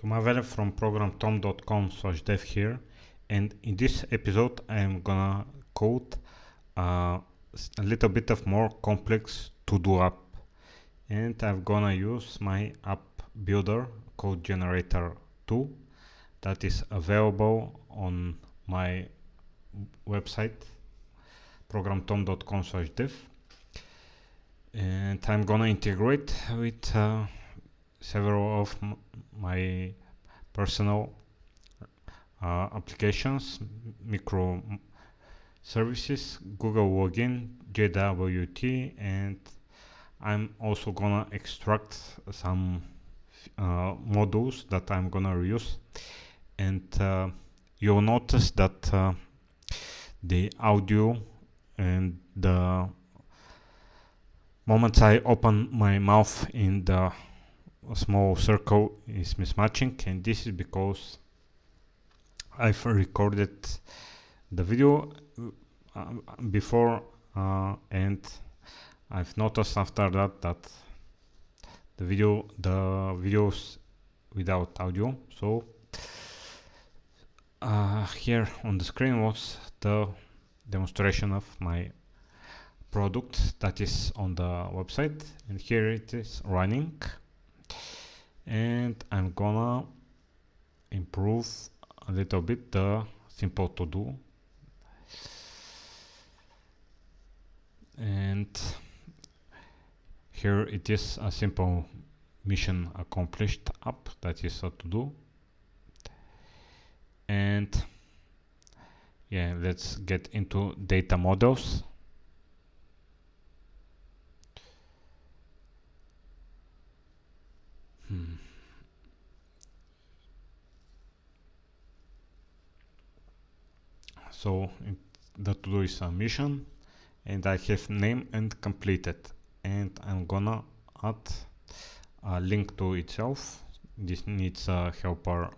To Vaadin from programtom.com/dev here, and in this episode I'm gonna code a little bit of more complex to-do app, and I'm gonna use my app builder code generator 2 that is available on my website programtom.com/dev, and I'm gonna integrate with several of my personal applications, micro services, Google login, JWT, and I'm also gonna extract some modules that I'm gonna reuse. And you'll notice that the audio and the moment I open my mouth in the small circle is mismatching, and this is because I've recorded the video before and I've noticed after that the videos without audio. So here on the screen was the demonstration of my product that is on the website, and here it is running. And I'm gonna improve a little bit the simple to do, and here it is a simple mission accomplished app that is a to do. And yeah, let's get into data models. So the to do is a mission, and I have name and completed, and I'm gonna add a link to itself. This needs a helper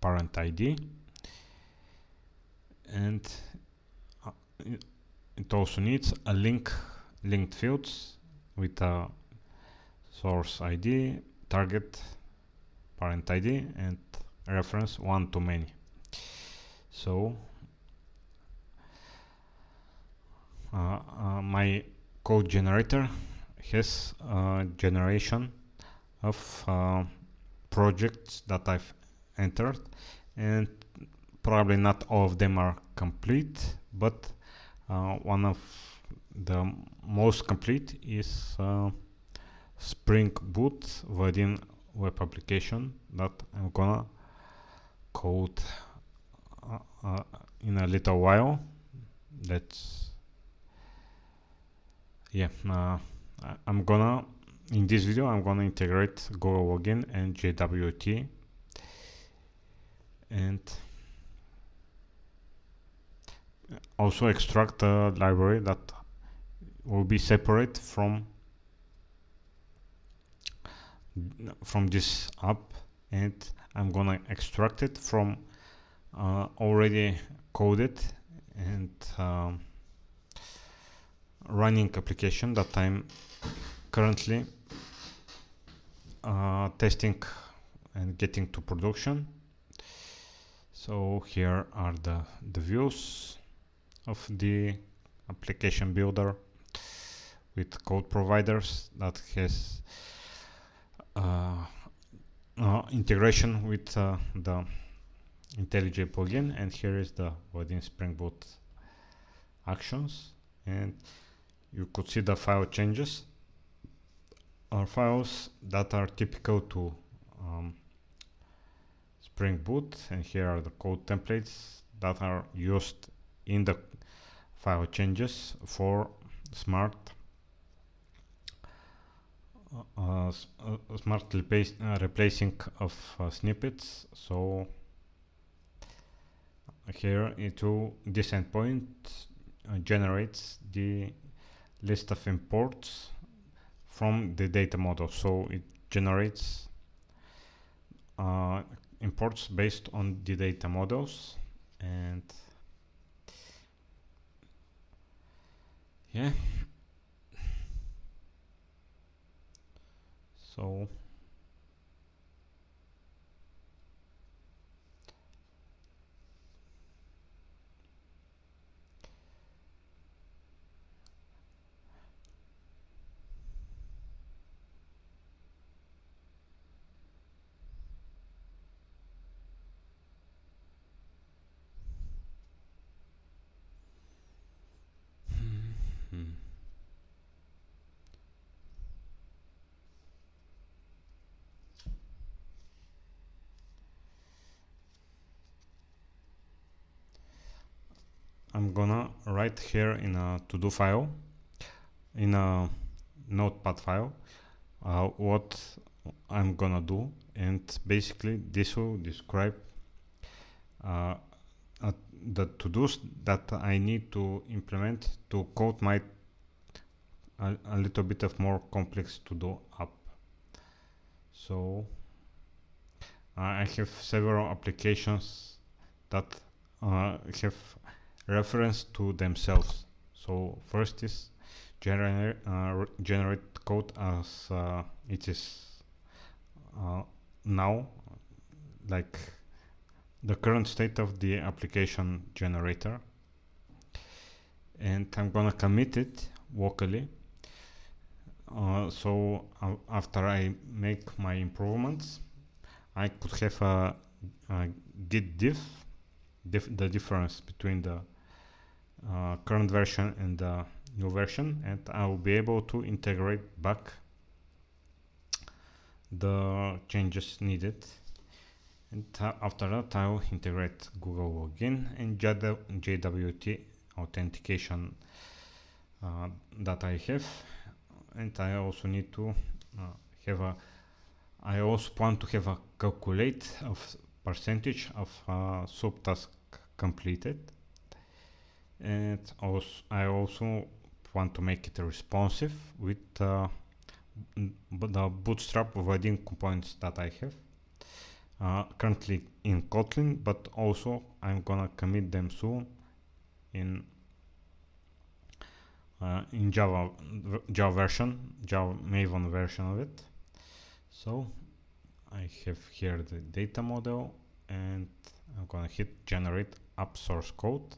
parent ID, and it also needs a linked fields with a source ID, target, parent ID, and reference one to many. So my code generator has a generation of projects that I've entered, and probably not all of them are complete, but one of the most complete is Spring Boot Vaadin web application that I'm gonna code in a little while. I'm gonna, in this video, I'm gonna integrate Google login and JWT, and also extract a library that will be separate from this app, and I'm gonna extract it from already coded and running application that I'm currently testing and getting to production. So here are the views of the application builder with code providers that has integration with the IntelliJ plugin, and here is the Vaadin Spring Boot actions, and you could see the file changes are files that are typical to Spring Boot, and here are the code templates that are used in the file changes for smart replacing of snippets. So here this endpoint generates the list of imports from the data model, so it generates imports based on the data models. And yeah, so I'm gonna write here in a to-do file, in a notepad file, what I'm gonna do, and basically this will describe uh, the to-dos that I need to implement to code my a little bit of more complex to-do app. So I have several applications that have reference to themselves. So first is generate code as it is now, like the current state of the application generator, and I'm gonna commit it locally. So after I make my improvements, I could have a git diff, the difference between the current version and the new version, and I will be able to integrate back the changes needed. And after that, I will integrate Google Login and JWT authentication that I have. And I also need to have a I also plan to have a calculate of percentage of subtask completed, and I also want to make it responsive with the Bootstrap Vaadin components that I have currently in Kotlin, but also I'm gonna commit them soon in Java version, Java Maven version of it. So I have here the data model, and I'm gonna hit generate app source code,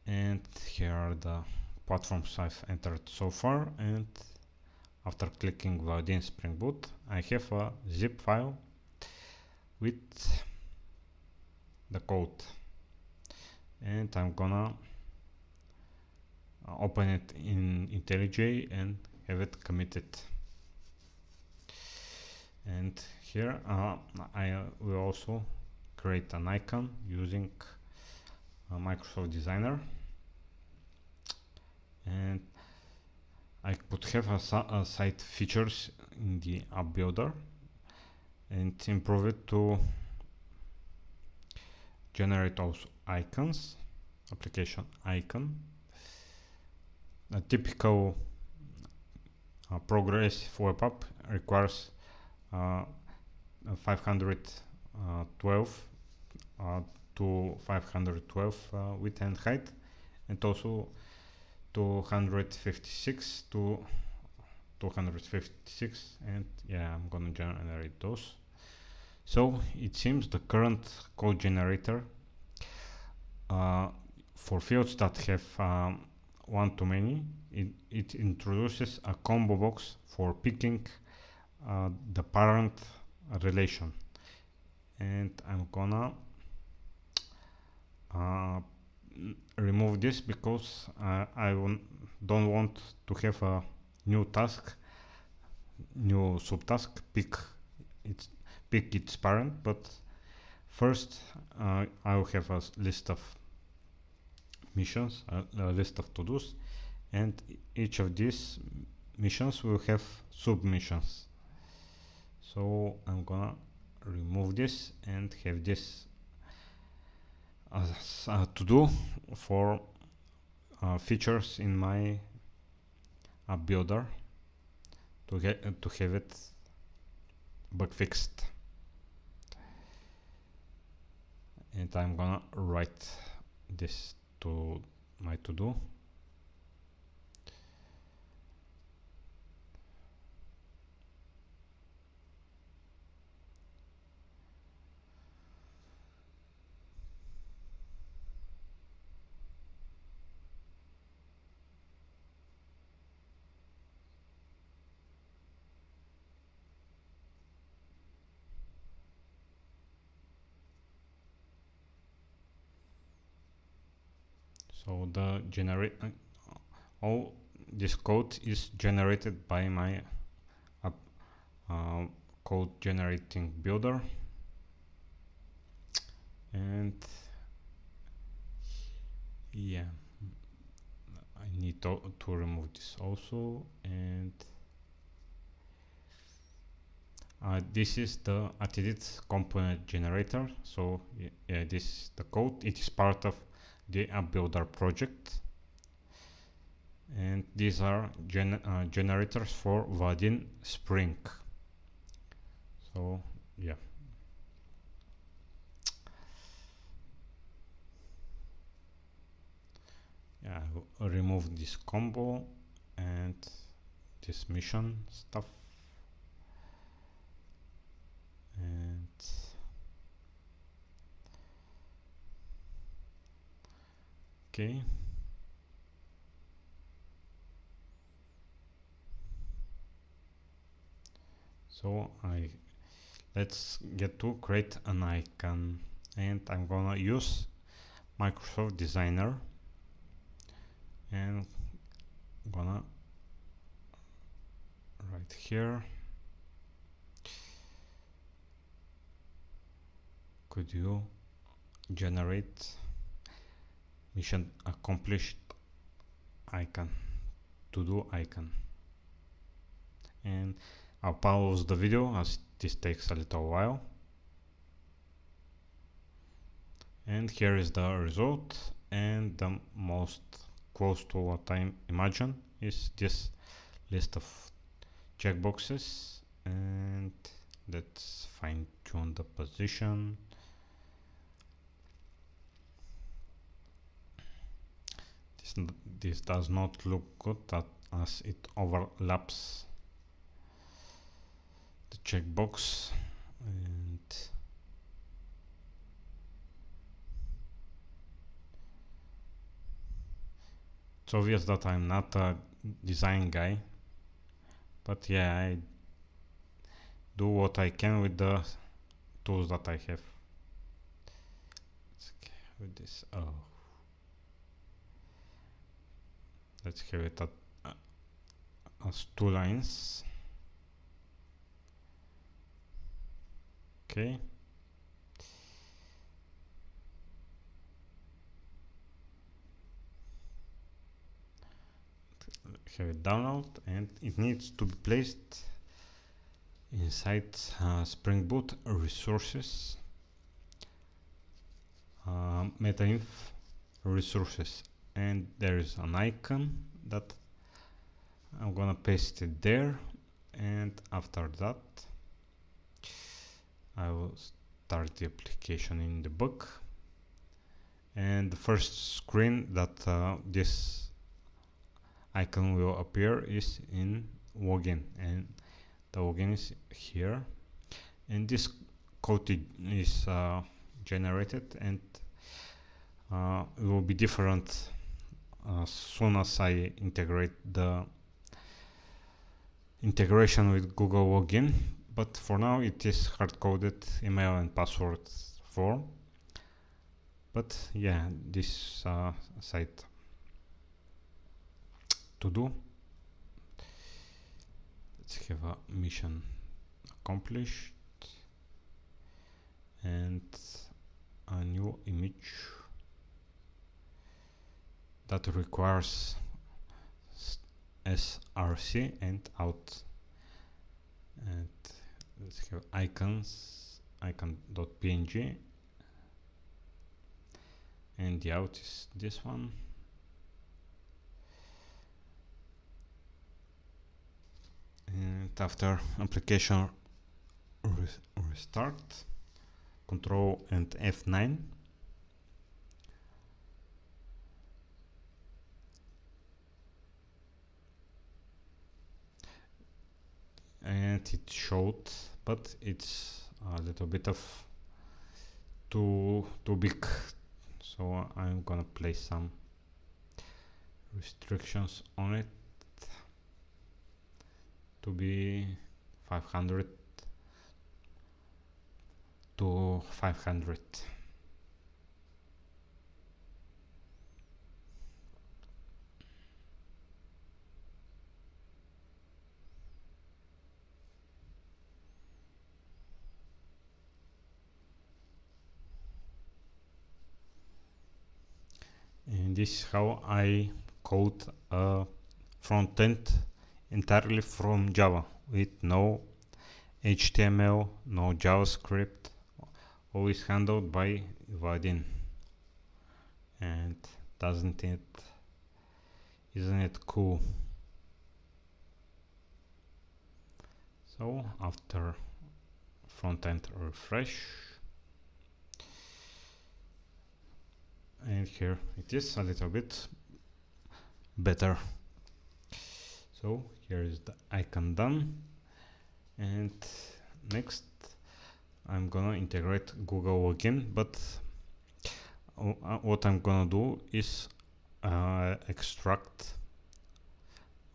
and here are the platforms I've entered so far. And after clicking Vaadin Spring Boot, I have a zip file with the code, and I'm gonna open it in IntelliJ and have it committed. And here I will also create an icon using Microsoft Designer, and I could have a site features in the app builder and improve it to generate also icons, application icon. A typical progressive web app requires 512 to 512 width and height, and also 256 to 256, and yeah, I'm gonna generate those. So it seems the current code generator for fields that have one too many, it introduces a combo box for picking the parent relation, and I'm gonna remove this because don't want to have a new task, new subtask pick its parent. But first I will have a list of missions, a list of to-dos, and each of these missions will have sub-missions. So I'm gonna remove this and have this as to-do for features in my app builder to have it bug fixed. And I'm gonna write this to my to-do. So the all this code is generated by my code generating builder, and yeah, I need to remove this also. And this is the attended component generator. So yeah, this is the code. It is part of the app builder project, and these are generators for Vaadin Spring. So yeah, I will remove this combo and this mission stuff, and okay. So let's get to create an icon, and I'm gonna use Microsoft Designer, and gonna right here, could you generate mission accomplished icon, to do icon. And I'll pause the video as this takes a little while. And here is the result, and the most close to what I imagine is this list of checkboxes. And let's fine tune the position. This does not look good as it overlaps the checkbox, and it's obvious that I'm not a design guy, but yeah, I do what I can with the tools that I have. Let's with this. Oh, let's have it as 2 lines. Okay. Have it download, and it needs to be placed inside Spring Boot resources, metainf resources, and there is an icon that I'm gonna paste it there, and after that I will start the application in the book. And the first screen that this icon will appear is in login, and the login is here, and this code is generated, and it will be different as soon as I integrate the integration with Google login, but for now it is hard-coded email and password form. But yeah, this site to do. Let's have a mission accomplished and a new image that requires src and out, and let's have icons, icon.png, and the out is this one. And after application restart, Control and F9, and it showed, but it's a little bit of too big, so I'm gonna place some restrictions on it to be 500 to 500. And And this is how I code a front end entirely from Java with no HTML, no JavaScript, always handled by Vaadin. And isn't it cool? So after front end refresh, and here it is a little bit better. So here is the icon done, and next I'm gonna integrate Google login, but what I'm gonna do is extract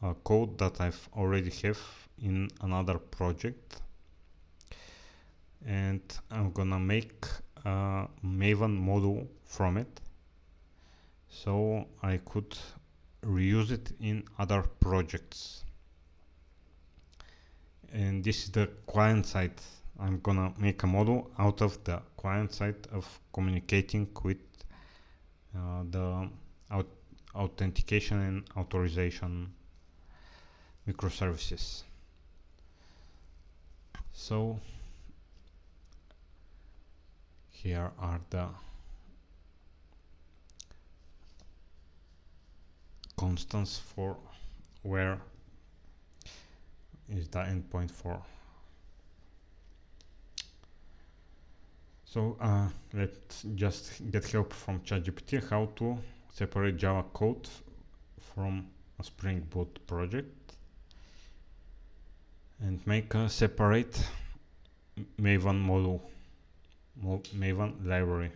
a code that I've already have in another project, and I'm gonna make a Maven module from it, so I could reuse it in other projects. And this is the client side. I'm gonna make a model out of the client side of communicating with the authentication and authorization microservices. So here are the constants for where is the endpoint for. So let's just get help from ChatGPT how to separate Java code from a Spring Boot project and make a separate Maven module, Maven library.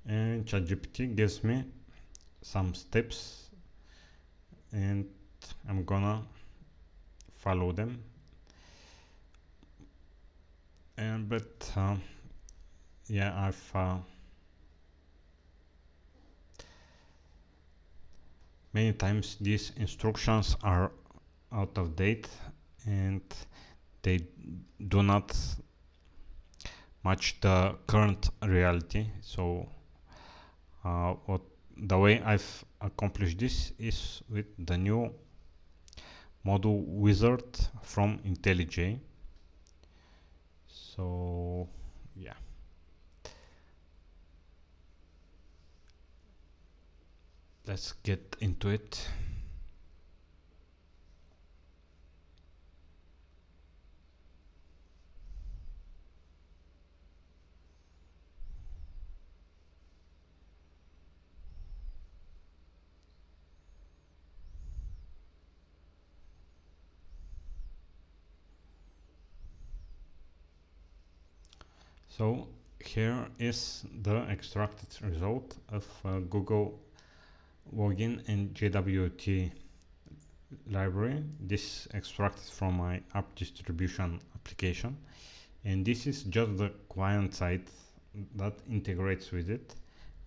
And ChatGPT gives me some steps, and I'm gonna follow them. And but yeah, I've many times these instructions are out of date and they do not match the current reality. So the way I've accomplished this is with the new module wizard from IntelliJ. So yeah, let's get into it. So here is the extracted result of Google login and JWT library. This extracted from my app distribution application, and this is just the client side that integrates with it,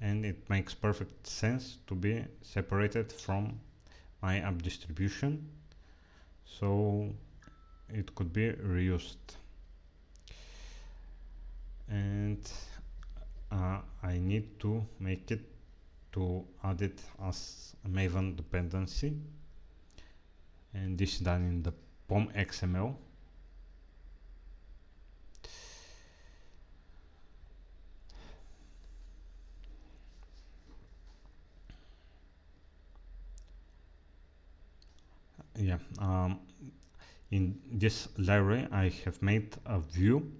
and it makes perfect sense to be separated from my app distribution so it could be reused. And I need to make it to add it as a Maven dependency, and this is done in the POM XML. Yeah, in this library I have made a view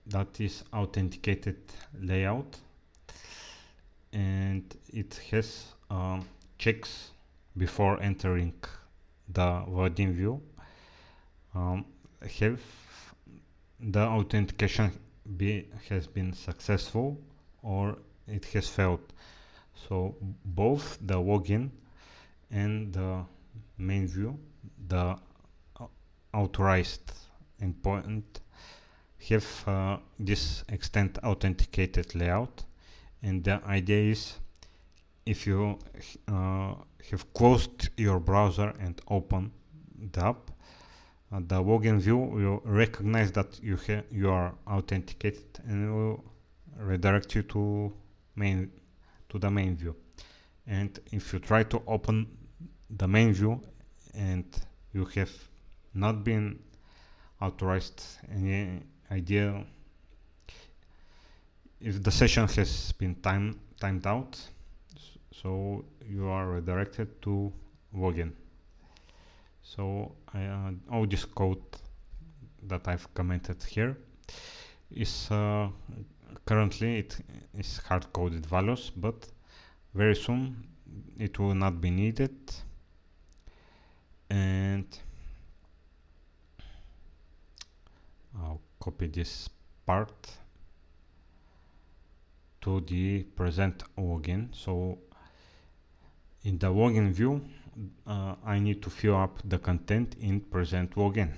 that is authenticated layout, and it has checks before entering the Vaadin view. Have the authentication has been successful or it has failed. So both the login and the main view, the authorized endpoint have this extend authenticated layout, and the idea is if you have closed your browser and open the app, the login view will recognize that you are authenticated and will redirect you to the main view. And if you try to open the main view and you have not been authorized, any idea if the session has been timed out, so you are redirected to login. So all this code that I've commented here is currently it is hard-coded values, but very soon it will not be needed. And I'll copy this part to the present login. So in the login view, I need to fill up the content in present login.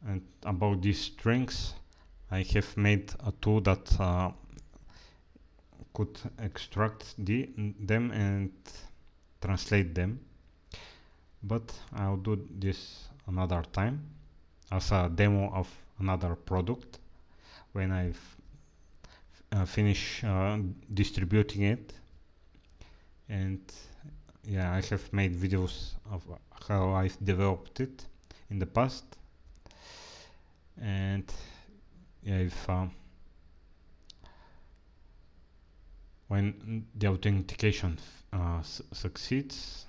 And about these strings, I have made a tool that could extract them and translate them, but I'll do this another time as a demo of another product when I've finish distributing it. And yeah, I have made videos of how I've developed it in the past. And yeah, if when the authentication succeeds,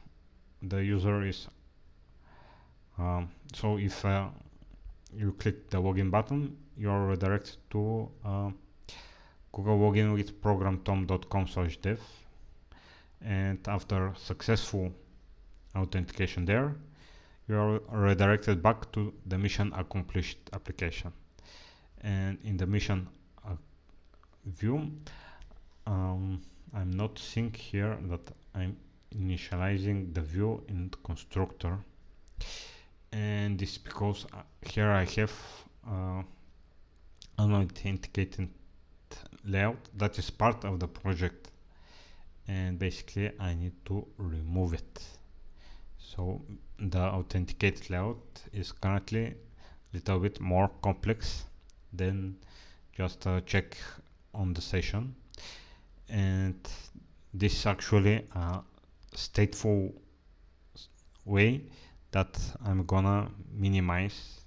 the user is so if you click the login button, you are redirected to Google login with programtom.com/dev, and after successful authentication there, you are redirected back to the mission accomplished application. And in the mission view, I'm not seeing here that I'm initializing the view in the constructor, and this is because here I have unauthenticated layout that is part of the project, and basically I need to remove it. So the authenticated layout is currently a little bit more complex than just a check on the session, and this is actually a stateful way that I'm gonna minimize.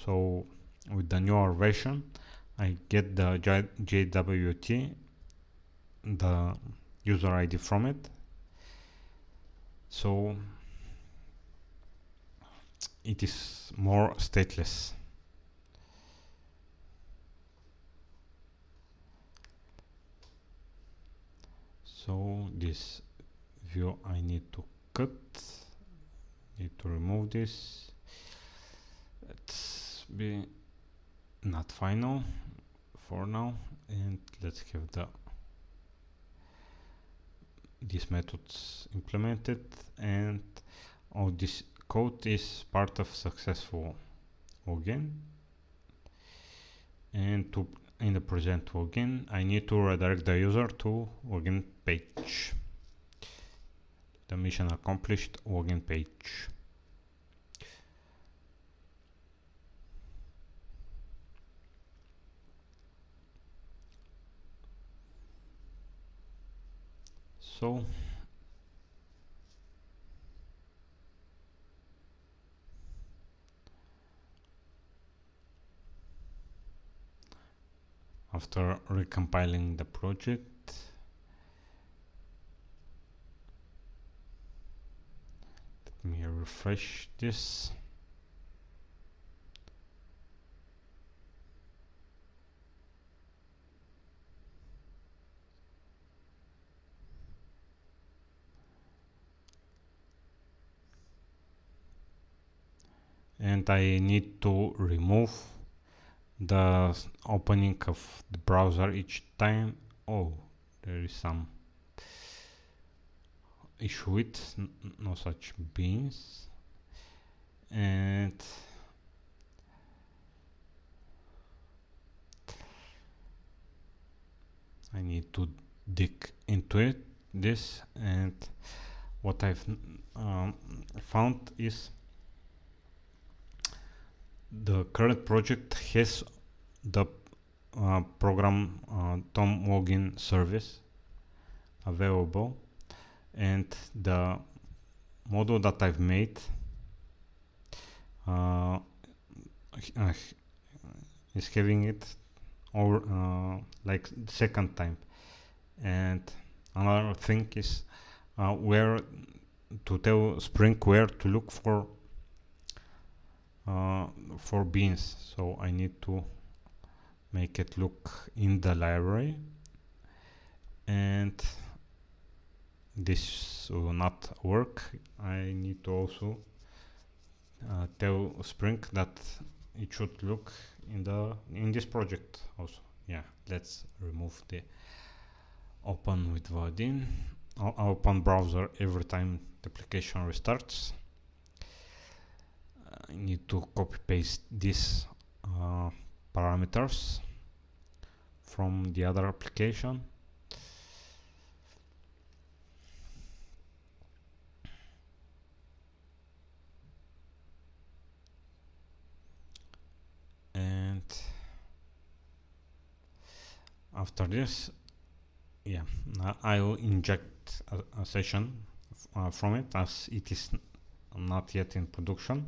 So with the newer version, I get the JWT, the user ID from it, so it is more stateless. So this view I need to cut, need to remove this. Let's be not final for now, and let's have these methods implemented, and all this code is part of successful login. And in the present login, I need to redirect the user to login page, the mission accomplished login page. So after recompiling the project, let me refresh this. And I need to remove the opening of the browser each time. Oh, there is some issue with no such beans, and I need to dig into this, and what I've found is the current project has the program Tom login service available, and the model that I've made uh, is having it or like second time. And another thing is where to tell Spring where to look for beans. So I need to make it look in the library, and this will not work. I need to also tell Spring that it should look in this project also. Yeah, let's remove the open with Vaadin. I'll open browser every time the application restarts. I need to copy paste these parameters from the other application. And after this, yeah, I will inject a session from it, as it is not yet in production.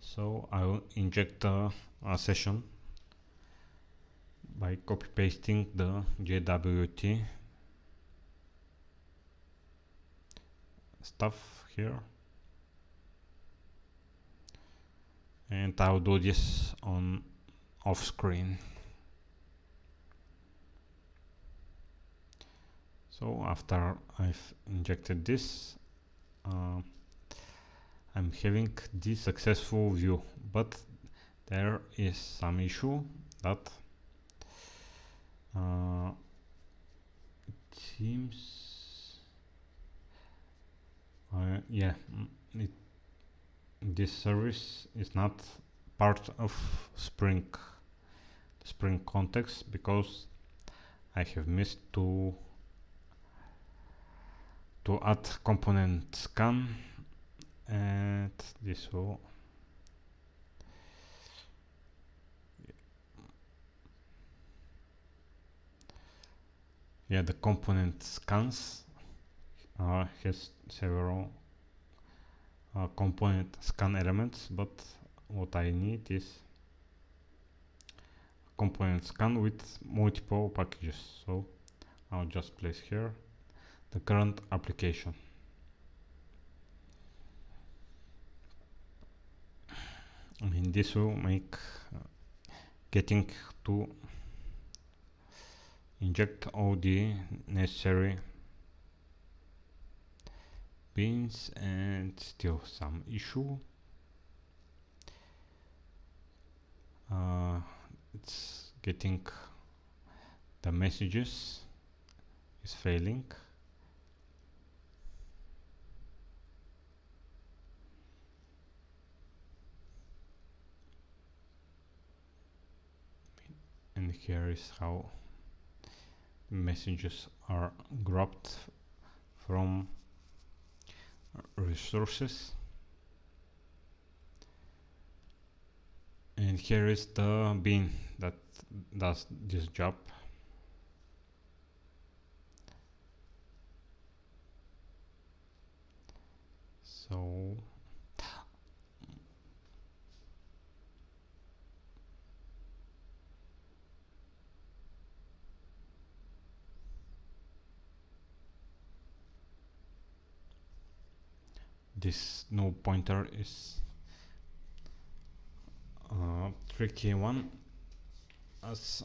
So I will inject a session by copy pasting the JWT stuff here, and I'll do this on off screen. So after I've injected this, I'm having the successful view, but there is some issue that it seems yeah, this service is not part of Spring context, because I have missed to add component scan, and this will the component scans has several component scan elements, but what I need is component scan with multiple packages. So I'll just place here the current application. I mean, this will make getting to inject all the necessary beans, and still some issue. It's getting the messages is failing. And here is how messages are grabbed from resources, and here is the bean that does this job. So this no pointer is a tricky one, as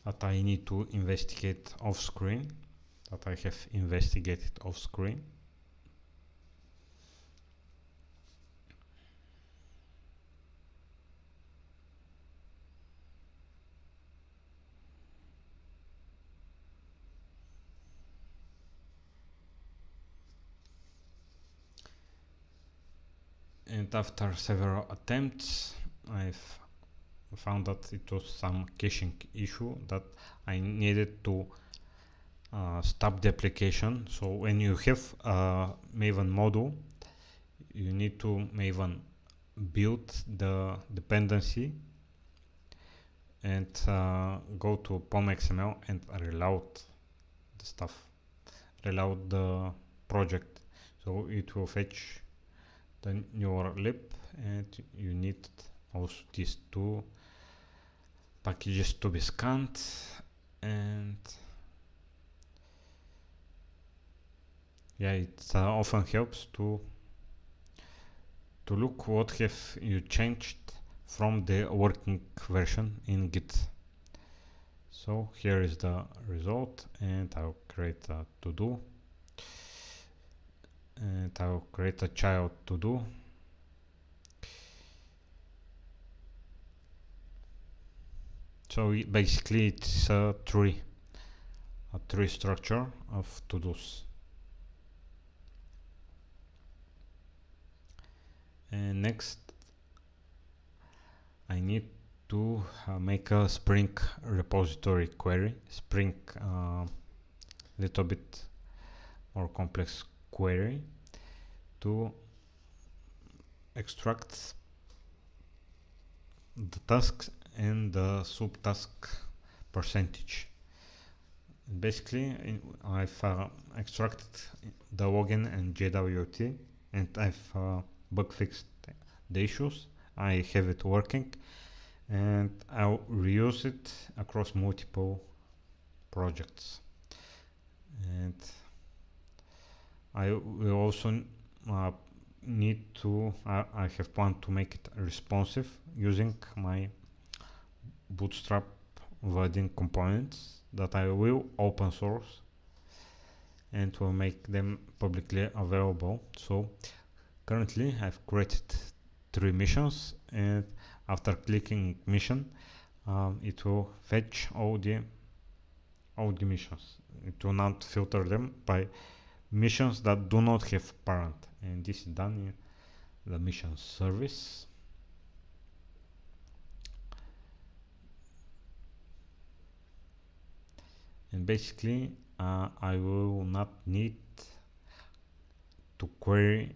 that I need to investigate off screen, that I have investigated off screen. And after several attempts, I've found that it was some caching issue that I needed to stop the application. So when you have a Maven module, you need to Maven build the dependency and go to pom.xml and reload the stuff, reload the project. So it will fetch the newer lib, and you need also these two packages to be scanned. And yeah, it often helps to look what have you changed from the working version in Git. So here is the result, and I'll create a to-do, and I'll create a child to-do. So basically it's a tree structure of to-dos. And next I need to make a Spring repository query, Spring little bit more complex query to extract the tasks and the subtask percentage. Basically, I've extracted the login and JWT, and I've bug fixed the issues. I have it working, and I'll reuse it across multiple projects. And I will also need to I have planned to make it responsive using my Bootstrap Vaadin components that I will open source and will make them publicly available. So currently I've created 3 missions, and after clicking mission it will fetch all the missions. It will not filter them by missions that do not have parent, and this is done in the mission service. And basically I will not need to query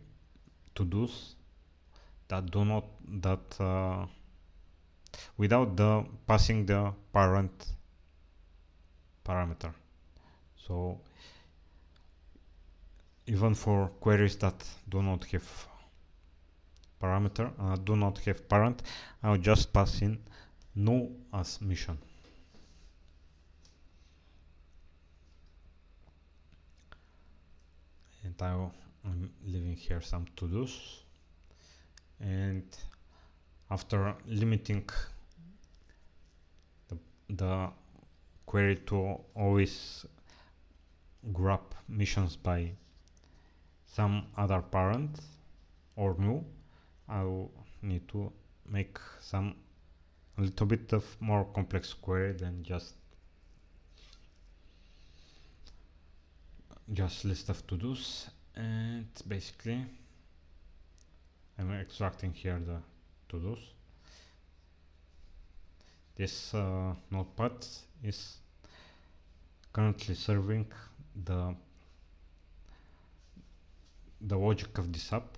to-dos that do not without the passing the parent parameter. So even for queries that do not have parameter, do not have parent, I'll just pass in no as mission. And I'm leaving here some to-dos, and after limiting the query to always grab missions by some other parent or new, I will need to make some a little bit of more complex query than just list of to-dos. And basically I'm extracting here the to-dos. This notepad is currently serving the logic of this app,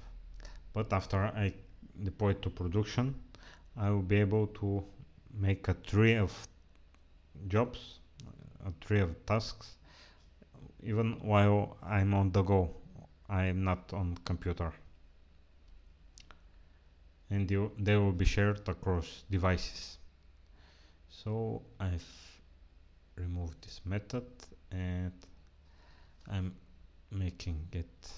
but after I deploy it to production, I will be able to make a tree of jobs, a tree of tasks, even while I'm on the go. I'm not on computer, and they will be shared across devices. So I've removed this method, and I'm making it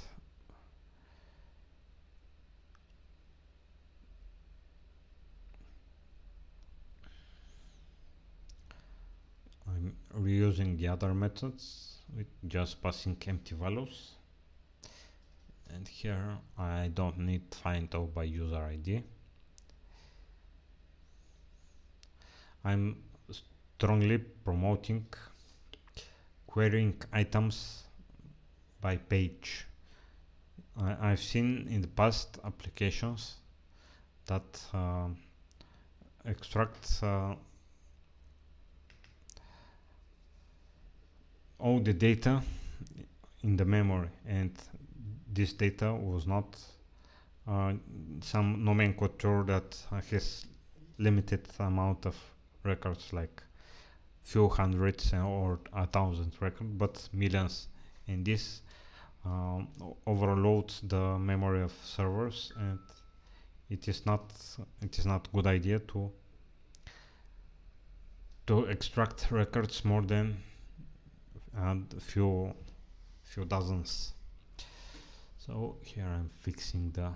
I'm reusing the other methods with just passing empty values. And here I don't need find all by user ID. I'm strongly promoting querying items by page. I've seen in the past applications that extract all the data in the memory, and this data was not some nomenclature that has limited amount of records, like few hundreds or 1,000 records, but millions, and this overloads the memory of servers, and it is not good idea to extract records more than a few dozens. So here I'm fixing the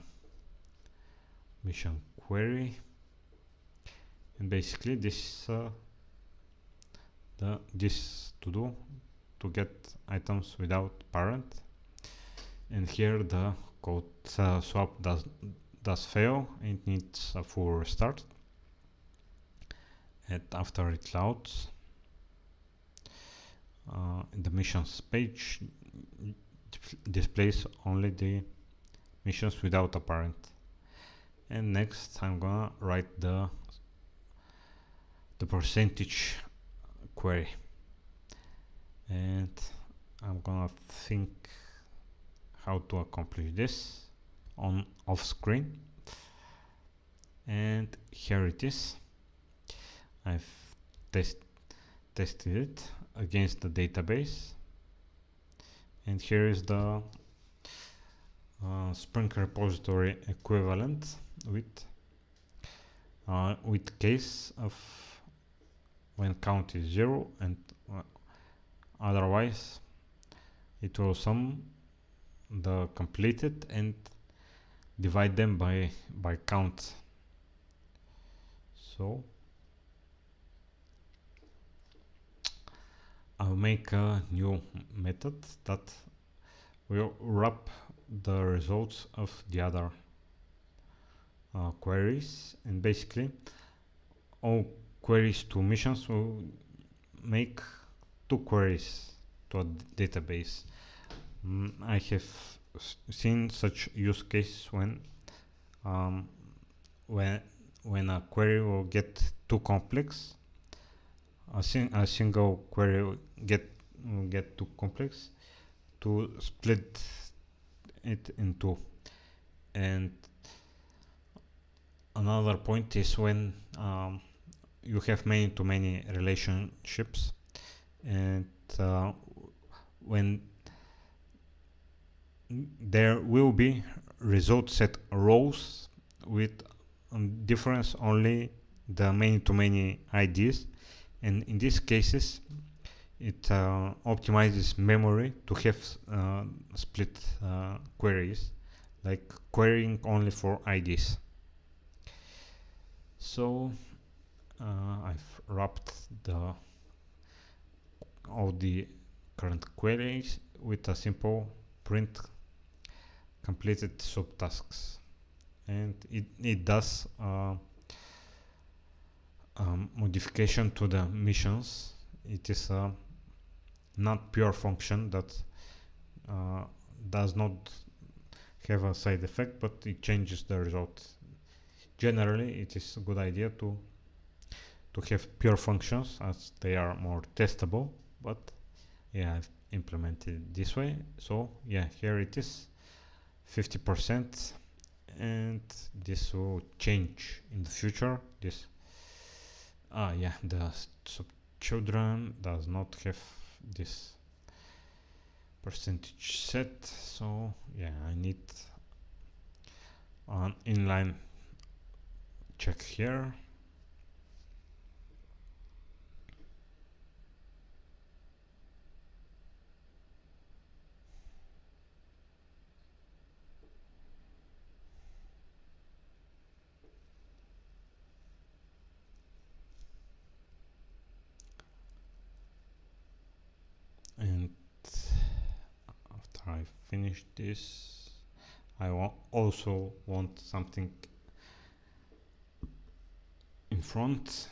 mission query, and basically this this to do to get items without parent, and here the code swap does fail. It needs a full restart, and after it loads, the missions page displays only the missions without a parent. And next I'm gonna write the percentage query, and I'm gonna think how to accomplish this on off screen, and here it is. I've tested it against the database, and here is the Spring repository equivalent with case of when count is 0, and otherwise it will sum the completed and divide them by count. So I'll make a new method that will wrap the results of the other queries, and basically all queries to missions will make two queries to a database. I have seen such use cases when a query will get too complex. A single query will get too complex to split it in two. And another point is when you have many relationships, and when there will be result set rows with difference only the many IDs, and in these cases it optimizes memory to have split queries, like querying only for IDs. So I've wrapped all the current queries with a simple print completed subtasks, and it does modification to the missions. It is a not pure function that does not have a side effect, but it changes the result. Generally, it is a good idea to have pure functions, as they are more testable, but yeah, I've implemented it this way. So yeah, here it is, 50%, and this will change in the future. This yeah, the subchildren does not have this percentage set, so yeah, I need an inline check here. And after I finish this, I also want something in front.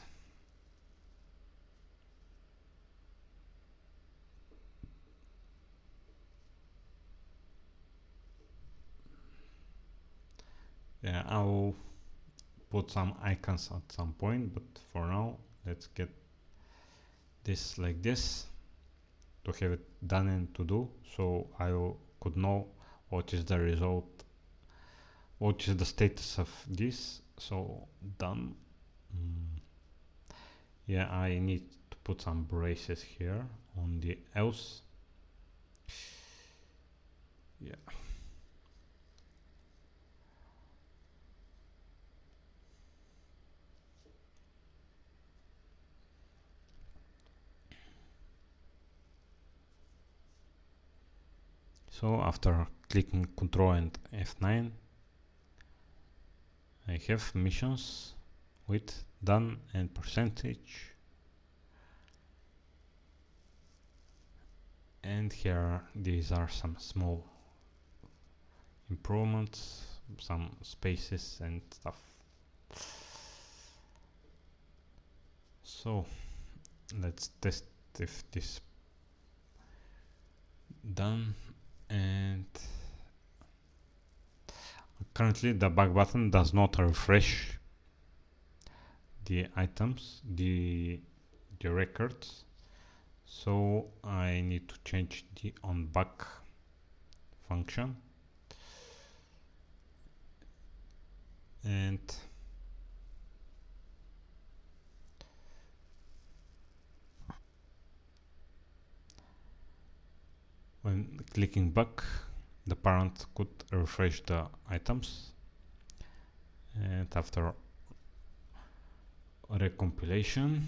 Yeah, I'll put some icons at some point, but for now let's get this like this to have it done and to do, so could know what is the result, what is the status of this. So done. Yeah, I need to put some braces here on the else. Yeah. So after clicking Ctrl and F9, I have missions with done and percentage. And here these are some small improvements, some spaces and stuff. So let's test if this done. And currently the back button does not refresh the items, the records, so I need to change the on back function. And when clicking back, the parent could refresh the items, and after recompilation,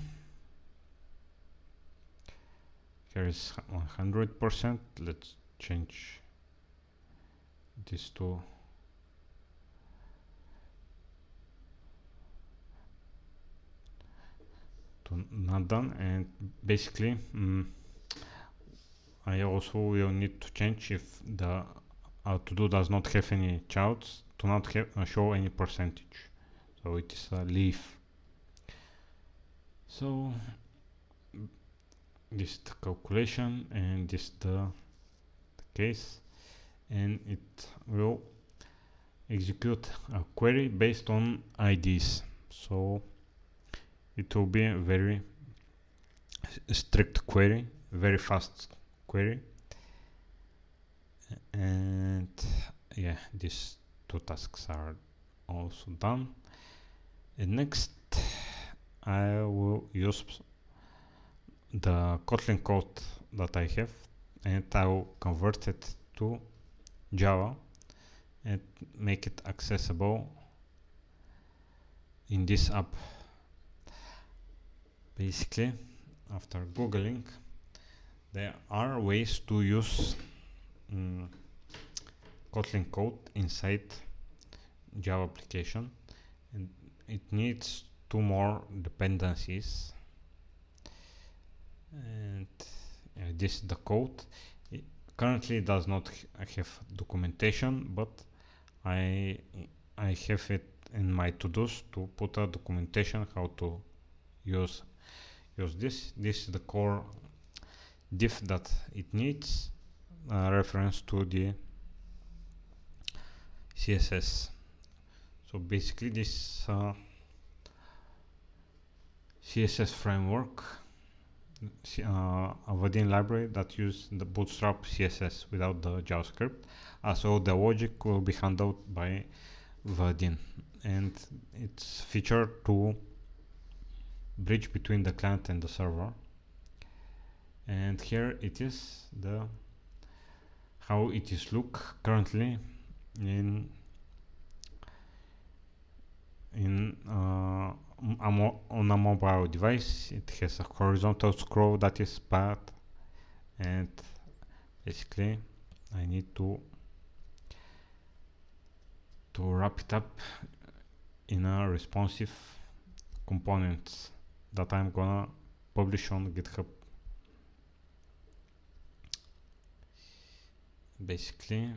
here is 100%. Let's change this to not done. And basically I also will need to change if the to do does not have any childs to not have, show any percentage, so it is a leaf. So this is the calculation and this is the case, and it will execute a query based on IDs. So it will be a very strict query, very fast query. And yeah, these two tasks are also done. And next I will use the Kotlin code that I have, and I will convert it to Java and make it accessible in this app. Basically, after googling, there are ways to use Kotlin code inside Java application, and it needs two more dependencies. And this is the code. It currently does not have documentation, but I have it in my to-dos to put a documentation how to use this. This is the core diff that it needs, reference to the CSS. So basically this CSS framework, a Vaadin library that uses the Bootstrap CSS without the JavaScript. So the logic will be handled by Vaadin, and it's featured to bridge between the client and the server. And here it is, the how it is look currently in on a mobile device. It has a horizontal scroll that is bad, and basically I need to wrap it up in a responsive components that I'm gonna publish on GitHub. Basically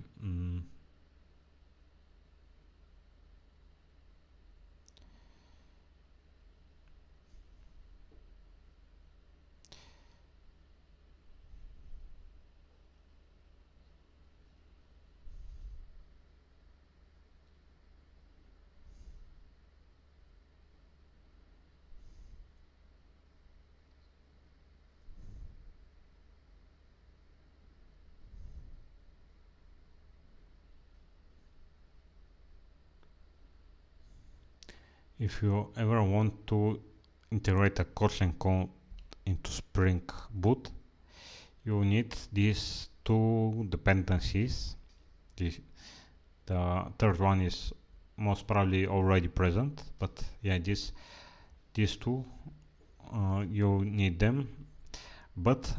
If you ever want to integrate a Kotlin code into Spring Boot, you need these two dependencies. The third one is most probably already present, but yeah, these two, you need them. But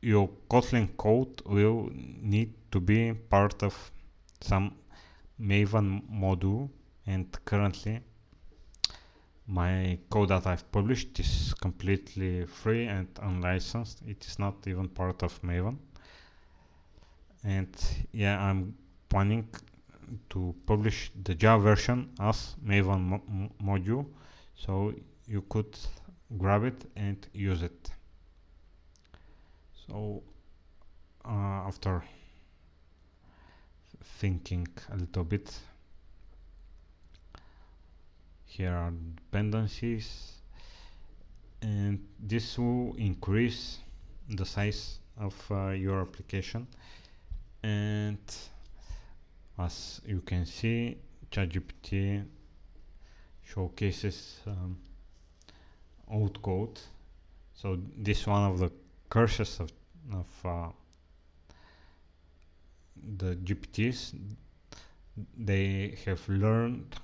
your Kotlin code will need to be part of some Maven module, and currently my code that I've published is completely free and unlicensed. It is not even part of Maven. And yeah, I'm planning to publish the Java version as Maven module, so you could grab it and use it. So after thinking a little bit, here are dependencies, and this will increase the size of your application. And as you can see, ChatGPT showcases old code. So this is one of the curses of the GPTs. They have learned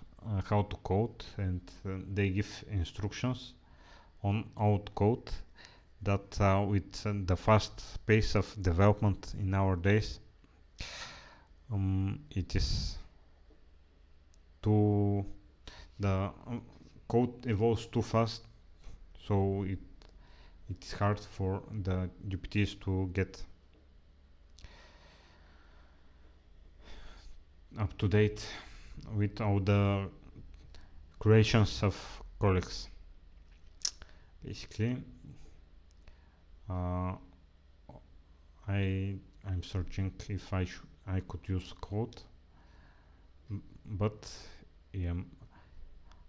how to code, and they give instructions on old code that with the fast pace of development in our days, it is too the code evolves too fast, so it's hard for the GPTs to get up to date with all the creations of colleagues. Basically, I'm searching if I could use code, but yeah,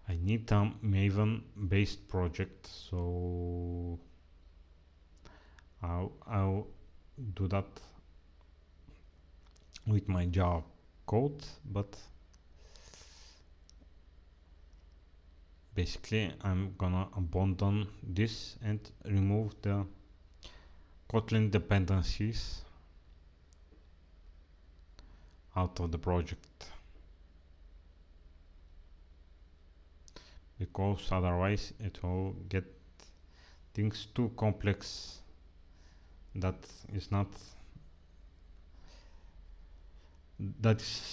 I need a Maven based project, so I'll do that with my Java code, but basically I'm gonna abandon this and remove the Kotlin dependencies out of the project, because otherwise it will get things too complex. That is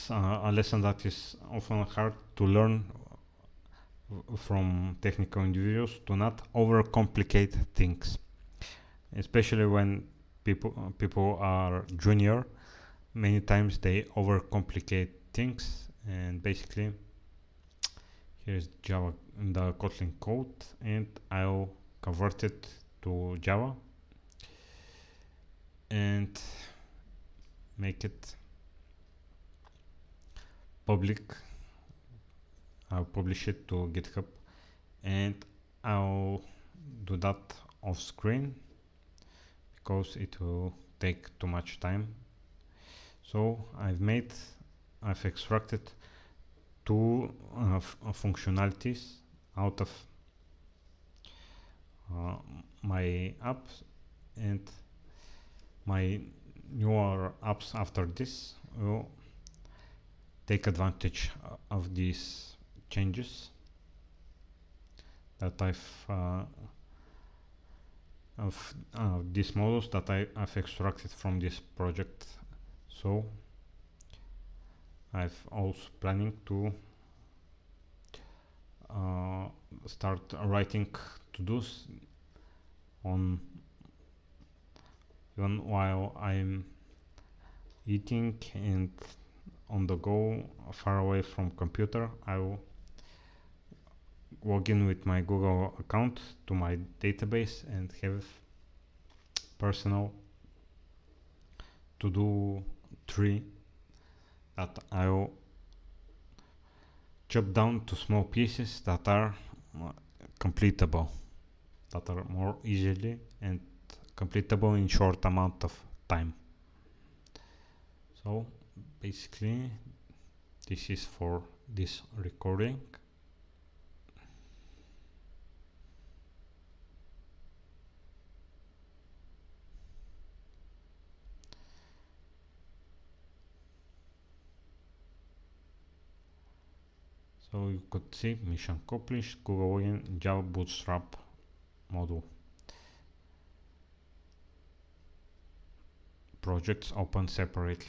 a lesson that is often hard to learn from technical individuals, to not overcomplicate things, especially when people are junior. Many times they overcomplicate things, and basically here's Java in the Kotlin code, and I'll convert it to Java and make it public. I'll publish it to GitHub, and I'll do that off screen because it will take too much time. So I've extracted two functionalities out of my apps, and my newer apps after this will take advantage of these changes that of these models that I've extracted from this project. So I've also planning to start writing to-dos on even while I'm eating and on the go, far away from computer. I will log in with my Google account to my database and have personal to-do tree that I will chop down to small pieces that are completable, that are more easily and completable in short amount of time. So basically this is for this recording. So you could see mission accomplished, Google login, Java Bootstrap module. Projects open separately.